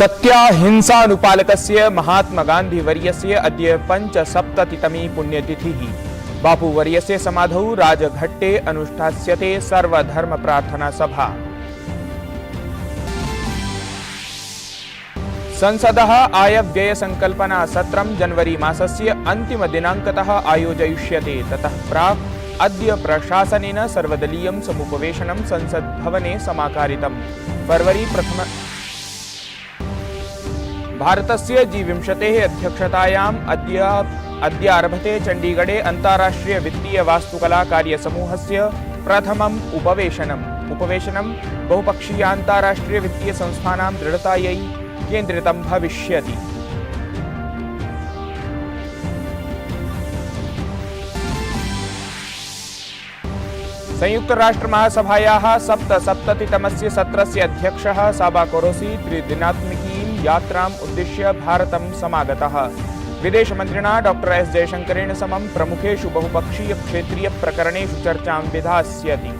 सत्याहिंसानुपालकस्य महात्मा गान्धीवर्यस्य अद्य 75तमी पुण्यतिथिः। बापूवर्यस्य समाधौ राजघट्टे अनुष्ठास्यते सर्वधर्मप्रार्थना सभा। संसदः आयव्ययसंकल्पना सत्रं जनवरी मासस्य अन्तिमदिनाङ्कतः आयोजयिष्यते। ततः प्राक् अद्य प्रशासनेन सर्वदलीयं समुपवेशनं संसद्भवने समाकारितम्। फरवरी प्रथम भारतस्य G20 अध्यक्षतायाम् अद्य आरभते चण्डीगढे अन्ताराष्ट्रिय वित्तीय वास्तुकला कार्यसमूहस्य प्रथमम् उपवेशनं बहुपक्षीय अन्ताराष्ट्रिय वित्तीय संस्थानां दृढतायै केन्द्रितं भविष्यति। संयुक्त राष्ट्र महासभायाः 77तमस्य सत्रस्य अध्यक्षः साबा कोरोसी त्रिदिनात्मिकीं यात्राम् उद्दिश्य भारतं समागतः। विदेशमन्त्रिणा डॉ एस जयशंकरेण समं प्रमुखेषु बहुपक्षीय क्षेत्रीय प्रकरणेषु चर्चां विधास्यति।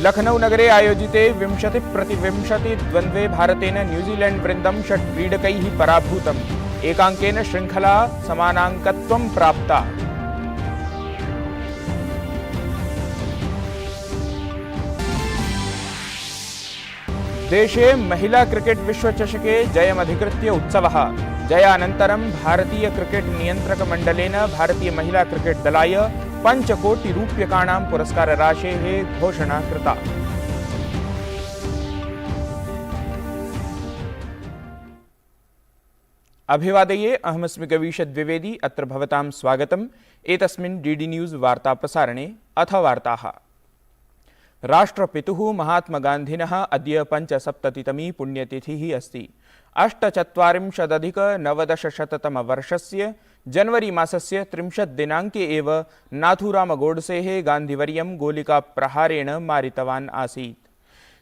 लखनऊ नगरे आयोजिते 20-20 द्वन्द्वे भारतेन न्यूजीलैंड वृन्दं 6 क्रीडकैः पराभूतम्। एकाङ्केन श्रृङ्खला समानाङ्कत्वं प्राप्ता। देशे महिला क्रिकेट विश्वचषके जयमधिकृत्य उत्सवः। जयानन्तरं भारतीय क्रिकेट नियन्त्रक मण्डलेन भारतीय महिला क्रिकेट दलाय 5 कोटि रूप्यकाणां पुरस्कारराशेः घोषणा कृता। अभिवादये, अहमस्मि गवीश द्विवेदी। अत्र भवतां स्वागतम् एतस्मिन् डीडी न्यूज़ वार्ता प्रसारणे। अथ वार्ताः। राष्ट्रपितुः महात्मा गान्धिनः अद्य 75तमी पुण्यतिथिः अस्ति। 48-1990 जनवरी मासस्य 30 दिनाङ्के एव नाथूराम गोडसेः गान्धिवर्यं गोलिकाप्रहारेण मारितवान् आसीत्।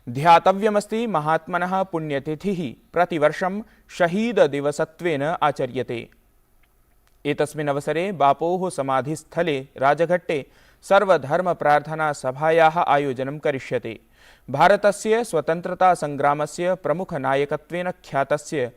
ध्यातव्यमस्ति महात्मनः पुण्यतिथिः प्रतिवर्षं शहीददिवसत्वेन आचर्यते। एतस्मिन् अवसरे बापोः समाधिस्थले राजघट्टे सर्वधर्मप्रार्थना सभायाः आयोजनं करिष्यते। भारतस्य स्वतन्त्रता संग्रामस्य प्रमुखनायकत्वेन ख्यातस्य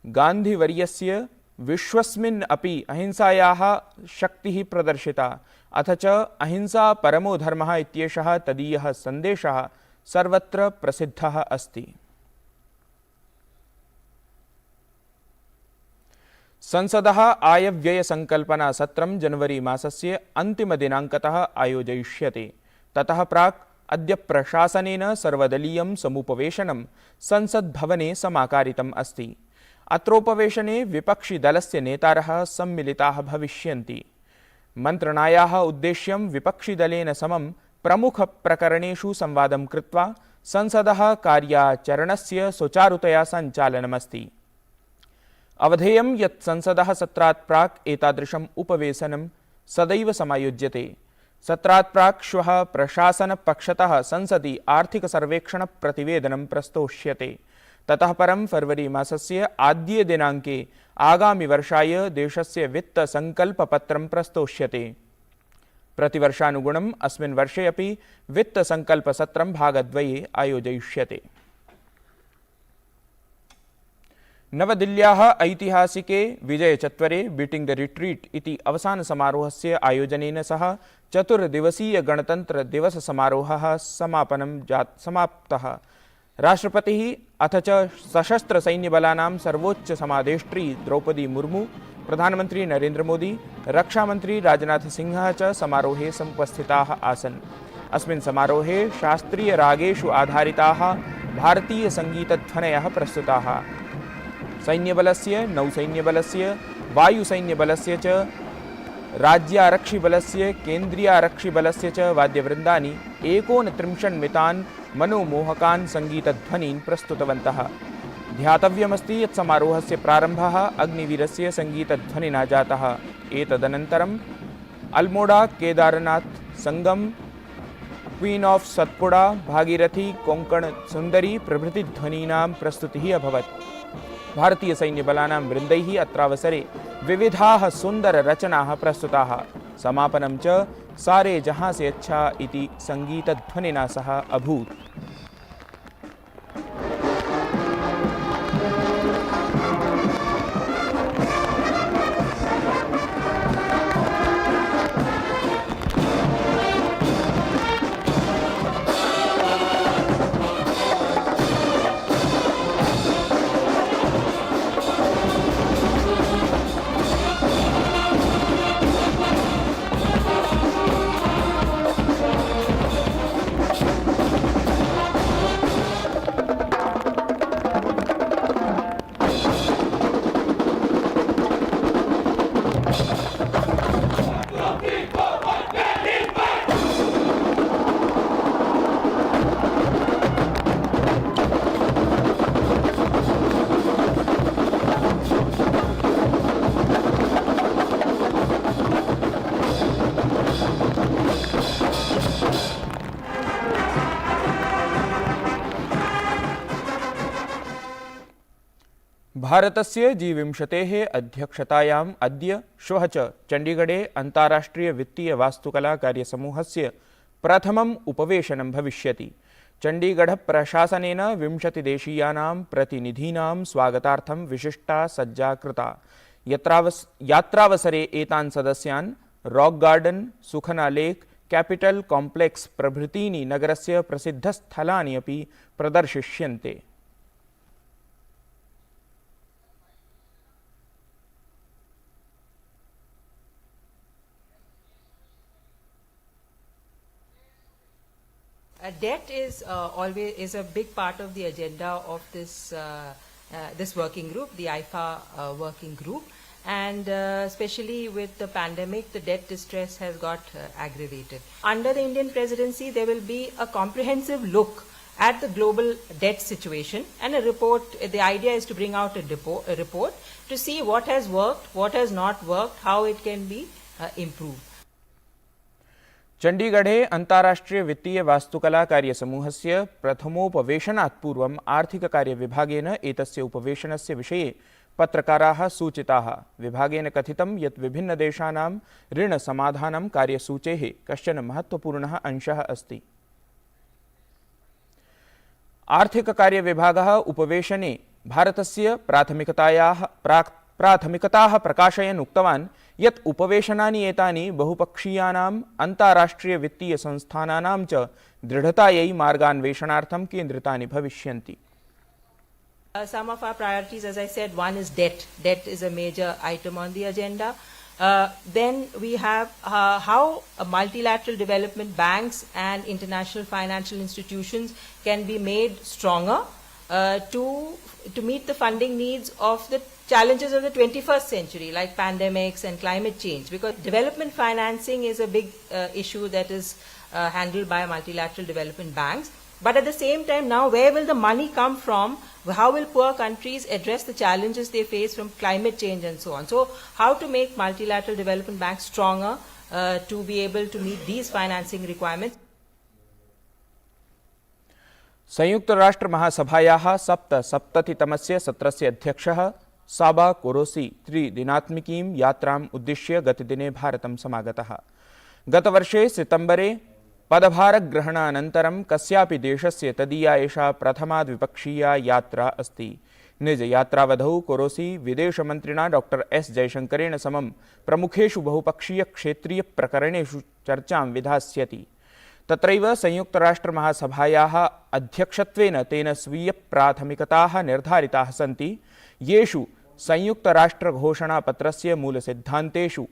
गान्धिवर्यस्य विश्वस्मिन् अपि अहिंसायाः शक्तिः प्रदर्शिता। अथ च अहिंसा परमो धर्मः इत्येषः तदीयः सन्देशः सर्वत्र प्रसिद्धः अस्ति। संसदः आयव्ययसंकल्पना सत्रं जनवरी मासस्य अन्तिमदिनाङ्कतः आयोजयिष्यते। ततः प्राक् अद्य प्रशासनेन सर्वदलीयं समुपवेशनं संसद्भवने समाकारितम् अस्ति। अत्रोपवेशने विपक्षिदलस्य नेतारः सम्मिलिताः भविष्यन्ति। मन्त्रणायाः उद्देश्यं विपक्षिदलेन समं प्रमुखप्रकरणेषु संवादं कृत्वा संसदः कार्याचरणस्य सुचारुतया सञ्चालनमस्ति। अवधेयं यत् संसदः सत्रात् प्राक् एतादृशम् उपवेशनं सदैव समायोज्यते। सत्रात् प्राक् श्वः प्रशासनपक्षतः संसदि आर्थिकसर्वेक्षणप्रतिवेदनं प्रस्तोष्यते। ततः परं फरवरी मासस्य आद्ये दिनाङ्के आगामि वर्षाय देशस्य वित्तसङ्कल्पपत्रं प्रस्तोष्यते। प्रतिवर्षानुगुणम् अस्मिन् वर्षे अपि वित्तसङ्कल्पसत्रं भागद्वये आयोजयिष्यते। नवदिल्ल्याः ऐतिहासिके विजयचत्वरे बीटिंग द रिट्रीट इति अवसानसमारोहस्य आयोजनेन सह 4 दिवसीय गणतन्त्रदिवससमारोहः समाप्तः। राष्ट्रपतिः अथ च सशस्त्रसैन्यबलानां सर्वोच्चसमादेष्ट्री द्रौपदी मुर्मू, प्रधानमन्त्री नरेन्द्र मोदी, रक्षामन्त्री राजनाथसिंहः च समारोहे समुपस्थिताः आसन्। अस्मिन् समारोहे शास्त्रीयरागेषु आधारिताः भारतीयसङ्गीतध्वनयः प्रस्तुताः। सैन्यबलस्य, नौसैन्यबलस्य, वायुसैन्यबलस्य च राज्यारक्षिबलस्य, केन्द्रीयारक्षिबलस्य च वाद्यवृन्दानि 39 मितान् मनोमोहकान् सङ्गीतध्वनीन् प्रस्तुतवन्तः। ध्यातव्यमस्ति यत् समारोहस्य प्रारम्भः अग्निवीरस्य सङ्गीतध्वनिना जातः। एतदनन्तरम् अल्मोड़ा, केदारनाथ, संगम, क्वीन ऑफ सतपुड़ा, भागीरथी, कोंकण सुंदरी प्रभृति ध्वनीनां प्रस्तुतिः अभवत्। भारतीय सैन्यबलानां वृन्दैः अत्रावसरे विविधाः सुन्दररचनाः प्रस्तुताः। समापनं च सारे जहां से अच्छा इति संगीतध्वनिना सह अभूत्। भारतस्य G20 अध्यक्षतायाम् अद्य श्वः च चण्डीगढे अन्ताराष्ट्रिय वित्तीय वास्तुकला कार्यसमूहस्य प्रथमम् उपवेशनं भविष्यति। चण्डीगढ प्रशासनेन 20 देशीयानां प्रतिनिधीनां स्वागतार्थं विशिष्टा सज्जा कृता। यात्रावसरे एतान् सदस्यान् रॉक गार्डन, सुखना लेक, कैपिटल कॉम्प्लेक्स प्रभृतीनि नगरस्य प्रसिद्धस्थलानि अपि प्रदर्शिष्यन्ते। Debt is always a big part of the agenda of this working group, the IFA working group, and especially with the pandemic, the debt distress has got aggravated. Under the Indian presidency, there will be a comprehensive look at the global debt situation and a report. The idea is to bring out a report to see what has worked, what has not worked, how it can be improved. चण्डीगढे अन्ताराष्ट्रिय वित्तीय वास्तुकला कार्यसमूहस्य प्रथमोपवेशनात् पूर्वम् आर्थिककार्यविभागेन एतस्य उपवेशनस्य विषये पत्रकाराः सूचिताः। विभागेन कथितं यत् विभिन्नदेशानां ऋणसमाधानं कार्यसूचेः कश्चन महत्त्वपूर्णः अंशः अस्ति। आर्थिककार्यविभागः उपवेशने भारतस्य प्राथमिकताः प्रकाशयन् उक्तवान् यत् उपवेशनानि एतानि बहुपक्षीयानाम् अन्ताराष्ट्रिय वित्तीय संस्थानानां च दृढतायै मार्गान्वेषणार्थं केन्द्रितानि भविष्यन्ति। Some of our priorities, as I said, one is debt. Debt is a major item on the agenda. Then we have how multilateral development banks and international financial institutions can be made stronger to meet the funding needs of the challenges of the 21st century, like pandemics and climate change, because development financing is a big issue that is handled by multilateral development banks. But at the same time, now where will the money come from? How will poor countries address the challenges they face from climate change and so on? So how to make multilateral development banks stronger to be able to meet these financing requirements? संयुक्त राष्ट्र महासभायाः 77तमस्य सत्रस्य अध्यक्षः साबा Korosi त्रिदिनात्मिकीं यात्राम् उद्दिश्य गतदिने भारतं समागतः। गतवर्षे सितंबरे पदभारग्रहणानन्तरं कस्यापि देशस्य तदीया एषा प्रथमा द्विपक्षीया यात्रा अस्ति। निजयात्रावधौ कोरोसी विदेशमन्त्रिणा डॉक्टर एस जयशंकरेण समं प्रमुखेषु बहुपक्षीयक्षेत्रीयप्रकरणेषु चर्चां विधास्यति। तत्रैव संयुक्तराष्ट्रमहासभायाः अध्यक्षत्वेन तेन स्वीयप्राथमिकताः निर्धारिताः सन्ति, येषु संयुक्तराष्ट्रघोषणापत्रस्य मूलसिद्धान्तेषु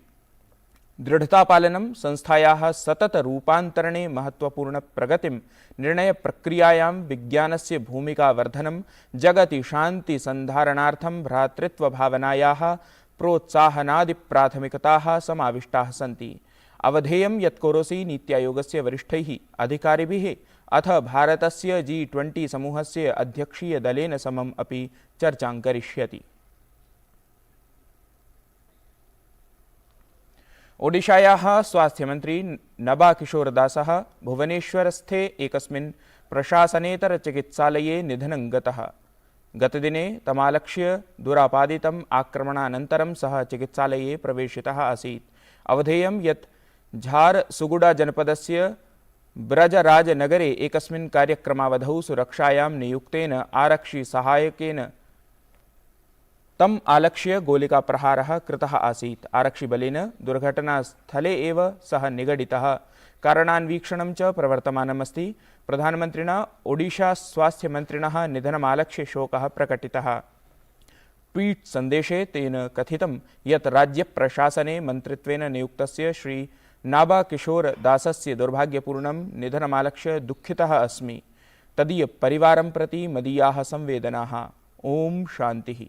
दृढतापालनं, संस्थायाः सततरूपान्तरणे महत्त्वपूर्णप्रगतिं, निर्णयप्रक्रियायां विज्ञानस्य भूमिकावर्धनं, जगति शान्तिसन्धारणार्थं भ्रातृत्वभावनायाः प्रोत्साहनादिप्राथमिकताः समाविष्टाः सन्ति। अवधेयं यत् कोरोसी नीत्यायोगस्य वरिष्ठैः अधिकारिभिः अथ भारतस्य G20 समूहस्य अध्यक्षीयदलेन समम् अपि चर्चां करिष्यति। ओडिशायाः स्वास्थ्यमन्त्री नबा किशोरदासः भुवनेश्वरस्थे एकस्मिन् प्रशासनेतरचिकित्सालये निधनं गतः। गतदिने तमालक्ष्य दुरापादितम् आक्रमणानन्तरं सः चिकित्सालये प्रवेशितः आसीत्। अवधेयं यत् झारसुगुडा जनपदस्य ब्रजराजनगरे एकस्मिन् कार्यक्रमावधौ सुरक्षायां नियुक्तेन आरक्षिसहायकेन तम् आलक्ष्य गोलिकाप्रहारः कृतः आसीत्। आरक्षिबलेन दुर्घटनास्थले एव सः निगडितः। कारणान्वीक्षणं च प्रवर्तमानमस्ति। प्रधानमन्त्रिणा ओडिशा स्वास्थ्यमन्त्रिणः निधनमालक्ष्य शोकः प्रकटितः। ट्वीट सन्देशे तेन कथितं यत् राज्यप्रशासने मन्त्रित्वेन नियुक्तस्य श्री नाबा किशोर दासस्य दुर्भाग्यपूर्णं निधनमालक्ष्य दुःखितः अस्मि। तदीयपरिवारं प्रति मदीयाः संवेदनाः। ओम शान्तिः।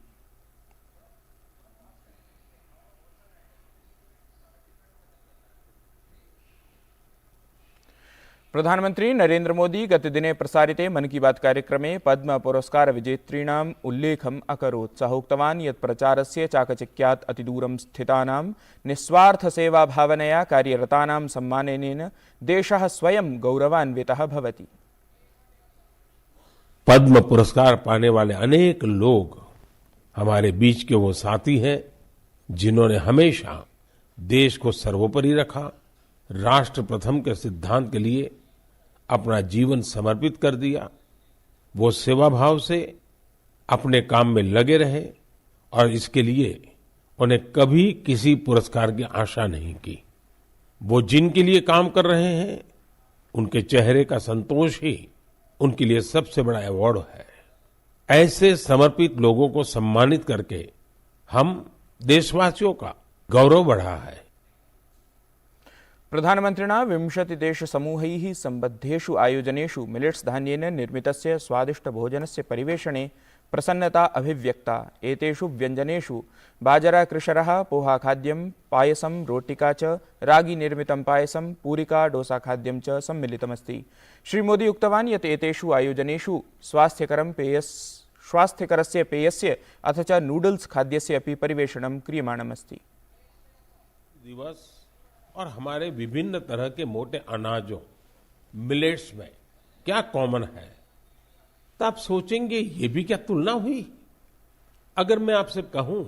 प्रधानमंत्री नरेंद्र मोदी गतदिने प्रसारिते मन की बात कार्यक्रमे पद्म पुरस्कार विजेतॄणाम् उल्लेखम् अकरोत्। सः उक्तवान् यत् प्रचारस्य चाकचक्यात् अतिदूरं स्थितानां निस्वार्थसेवाभावनया कार्यरतानां सम्मानेन देशः स्वयं गौरवान्वितः भवति। पद्म पुरस्कार पाने वाले अनेक लोग हमारे बीच के वो साथी हैं जिन्होंने हमेशा देश को सर्वोपरि रखा, राष्ट्र प्रथम के सिद्धांत के लिए अपना जीवन समर्पित कर दिया। वो सेवा भाव से अपने काम में लगे रहे और इसके लिए उन्हें कभी किसी पुरस्कार की आशा नहीं की। वो जिनके लिए काम कर रहे हैं उनके चेहरे का संतोष ही उनके लिए सबसे बड़ा अवार्ड है। ऐसे समर्पित लोगों को सम्मानित करके हम देशवासियों का गौरव बढ़ा है। प्रधानमन्त्रिणा 20 देशसमूहैः सम्बद्धेषु आयोजनेषु मिलेट्स् धान्येन निर्मितस्य स्वादिष्टभोजनस्य परिवेषणे प्रसन्नता अभिव्यक्ता। एतेषु व्यञ्जनेषु बाजराकृशरः, पोहाखाद्यं, पायसं, रोटिका च, रागीनिर्मितं पायसं, पूरिका, डोसाखाद्यं च सम्मिलितमस्ति। श्रीमोदी उक्तवान् यत् एतेषु आयोजनेषु स्वास्थ्यकरस्य पेयस्य अथ च नूडल्स खाद्यस्य अपि परिवेषणं क्रियमाणमस्ति। दिवस और हमारे विभिन्न तरह के मोटे अनाजों मिलेट्स में क्या कॉमन है, तो आप सोचेंगे ये भी क्या तुलना हुई। अगर मैं आपसे कहूं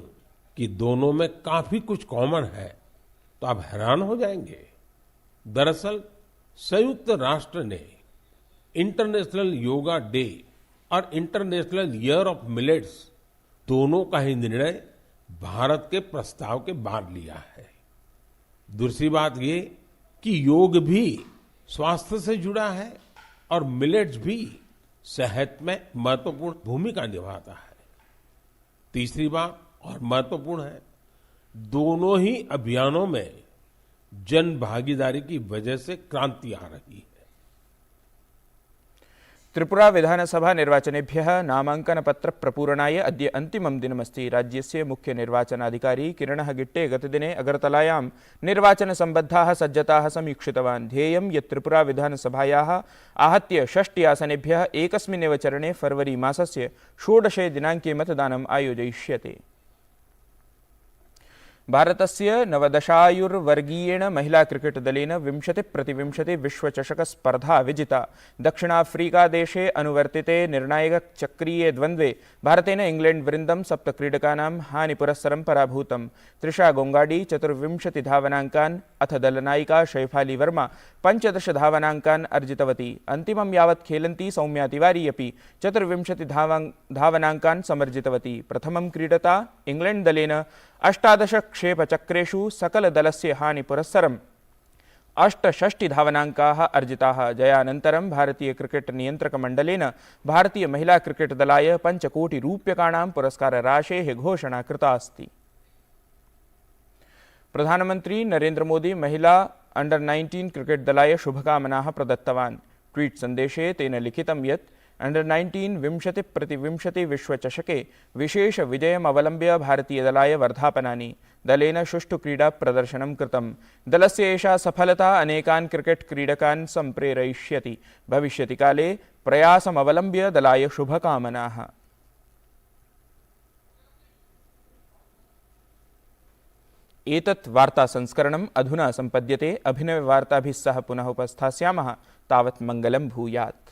कि दोनों में काफी कुछ कॉमन है तो आप हैरान हो जाएंगे। दरअसल संयुक्त राष्ट्र ने इंटरनेशनल योगा डे और इंटरनेशनल ईयर ऑफ मिलेट्स दोनों का ही निर्णय भारत के प्रस्ताव के बाद लिया है। दूसरी बात ये कि योग भी स्वास्थ्य से जुड़ा है और मिलेट्स भी सेहत में महत्वपूर्ण भूमिका निभाता है। तीसरी बात और महत्वपूर्ण है, दोनों ही अभियानों में जन भागीदारी की वजह से क्रांति आ रही है। त्रिपुरा विधानसभा निर्वाचनेभ्यः नामाङ्कनपत्र प्रपूरणाय अद्य अन्तिमं दिनमस्ति। राज्यस्य मुख्य निर्वाचनाधिकारी किरणः गिट्टे गतदिने अगरतलायां निर्वाचनसम्बद्धाः सज्जताः समीक्षितवान्। ध्येयं यत् त्रिपुरा विधानसभायाः आहत्य 6 आसनेभ्यः एकस्मिन्नेव चरणे फरवरी मासस्य 16 दिनाङ्के मतदानम् आयोजयिष्यते। भारतस्य 19 महिला क्रिकेट दलेन 20-20 विश्वचषकस्पर्धा विजिता। दक्षिणाफ्रीकादेशे अनुवर्तिते निर्णायकचक्रीये द्वन्द्वे भारतेन इंग्लैण्डवृन्दं 7 क्रीडकानां हानिपुरस्सरं पराभूतम्। त्रिषा गोंगाडी 24 धावनाङ्कान् अथ दलनायिका शैफाली वर्मा 15 धावनाङ्कान् अर्जितवती। अन्तिमं यावत् खेलन्ती सौम्या तिवारी अपि 24 धावनाङ्कान् समर्जितवती। प्रथमं क्रीडता इंग्लैण्ड दलेन 18 क्षेपचक्रेषु सकलदलस्य हानिपुरस्सरं 68 धावनाङ्काः अर्जिताः। जयानन्तरं भारतीय क्रिकेट नियन्त्रकमण्डलेन भारतीय महिला क्रिकेट दलाय 5 कोटि रूप्यकाणां पुरस्कारराशेः घोषणा कृता अस्ति। प्रधानमन्त्री नरेन्द्र मोदी महिला अंडर-19 क्रिकेट दलाय शुभकामनाः प्रदत्तवान्। ट्वीट सन्देशे तेन लिखितं यत् अंडर-19 20-20 विश्वचषके विशेष विजयमवलम्ब्य भारतीयदलाय वर्धापनानि। दलेन सुष्ठु क्रीडा प्रदर्शनं कृतम्। दलस्य एषा सफलता अनेकान् क्रिकेट क्रीडकान् सम्प्रेरयिष्यति। भविष्यति काले प्रयासमवलम्ब्य दलाय शुभकामनाः। एतत् वार्ता संस्करणम् अधुना सम्पद्यते। अभिनववार्ताभिः सह पुनः उपस्थास्यामः। तावत् मङ्गलं भूयात्।